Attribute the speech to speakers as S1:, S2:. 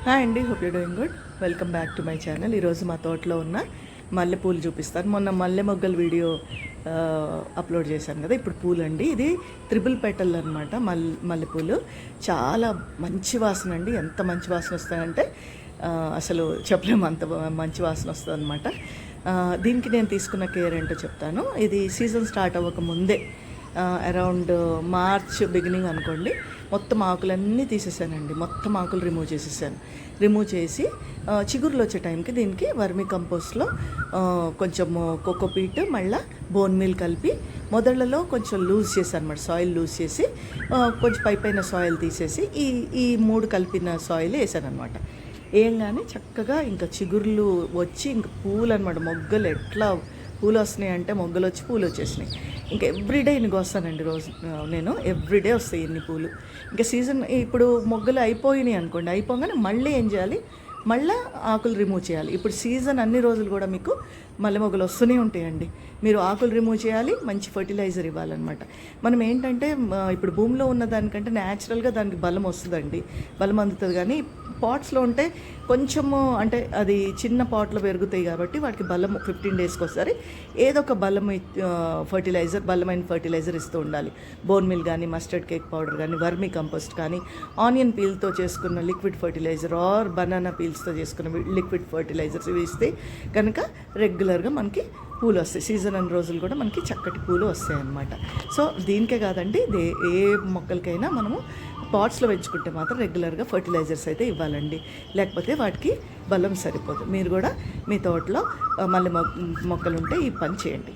S1: Hi అండి, hope you doing good. Welcome back to my channel. ఈరోజు మా తోటలో ఉన్న మల్లెపూలు చూపిస్తాను. మొన్న మల్లె మొగ్గల వీడియో అప్లోడ్ చేశాను కదా, ఇప్పుడు పూలు అండి. ఇది త్రిబుల్ పెటల్ అనమాట. మల్లెపూలు చాలా మంచి వాసన అండి. ఎంత మంచి వాసన వస్తాయంటే అసలు చెప్పలేము, అంత మంచి వాసన వస్తుంది అనమాట. దీనికి నేను తీసుకున్న కేర్ ఏంటో చెప్తాను. ఇది సీజన్ స్టార్ట్ అవ్వక ముందే అరౌండ్ మార్చ్ బిగినింగ్ అనుకోండి, మొత్తం ఆకులన్నీ తీసేసానండి. మొత్తం ఆకులు రిమూవ్ చేసి చిగురులు వచ్చే టైంకి దీనికి వర్మీ కంపోస్ట్లో కొంచెము కోకోపీట్ మళ్ళీ బోన్ మీల్ కలిపి మొదళ్లలో కొంచెం లూజ్ చేశాను అనమాట. సాయిల్ లూజ్ చేసి కొంచెం పైన సాయిల్ తీసేసి ఈ మూడు కలిపిన సాయిల్ వేసాను అనమాట. ఏం కానీ చక్కగా ఇంకా చిగుర్లు వచ్చి ఇంకా పూలు అనమాట. మొగ్గలు ఎట్లా పూలు వస్తున్నాయి అంటే మొగ్గలు వచ్చి పూలు వచ్చేసినాయి. ఇంకా ఎవ్రీడే ఇన్ని వస్తానండి. రోజు నేను ఎవ్రీడే వస్తాయి ఇన్ని పూలు. ఇంకా సీజన్ ఇప్పుడు మొగ్గలు అయిపోయినాయి అనుకోండి, అయిపోగానే మళ్ళీ ఏం చేయాలి, మళ్ళీ ఆకులు రిమూవ్ చేయాలి. ఇప్పుడు సీజన్ అన్ని రోజులు కూడా మీకు మల్లె మొగ్గలు వస్తూనే ఉంటాయండి. మీరు ఆకులు రిమూవ్ చేయాలి, మంచి ఫర్టిలైజర్ ఇవ్వాలన్నమాట. మనం ఏంటంటే ఇప్పుడు భూమిలో ఉన్న దానికంటే న్యాచురల్గా దానికి బలం వస్తుందండి, బలం అందుతుంది. కానీ పాట్స్లో ఉంటే కొంచెము అంటే అది చిన్న పాట్లో పెరుగుతాయి కాబట్టి వాటికి బలం 15 డేస్కి ఒకసారి ఏదో ఒక బలమైన ఫర్టిలైజర్ ఇస్తూ ఉండాలి. బోన్ మిల్ కానీ, మస్టర్డ్ కేక్ పౌడర్ కానీ, వర్మీ కంపోస్ట్ కానీ, ఆనియన్ పీల్తో చేసుకున్న లిక్విడ్ ఫర్టిలైజర్ ఆర్ బనానా పీల్స్తో చేసుకున్న లిక్విడ్ ఫర్టిలైజర్స్ ఇవి ఇస్తే కనుక రెగ్యులర్గా మనకి పూలు వస్తాయి. సీజన్ అన్ని రోజులు కూడా మనకి చక్కటి పూలు వస్తాయి అన్నమాట. సో దీనికే కాదండి, ఏ మొక్కలకైనా మనము పాట్స్లో పెంచుకుంటే మాత్రం రెగ్యులర్గా ఫర్టిలైజర్స్ అయితే ఇవ్వాలండి, లేకపోతే వాటికి బలం సరిపోదు. మీరు కూడా మీ తోటలో మల్లె మొక్కలు ఉంటే ఈ పని చేయండి.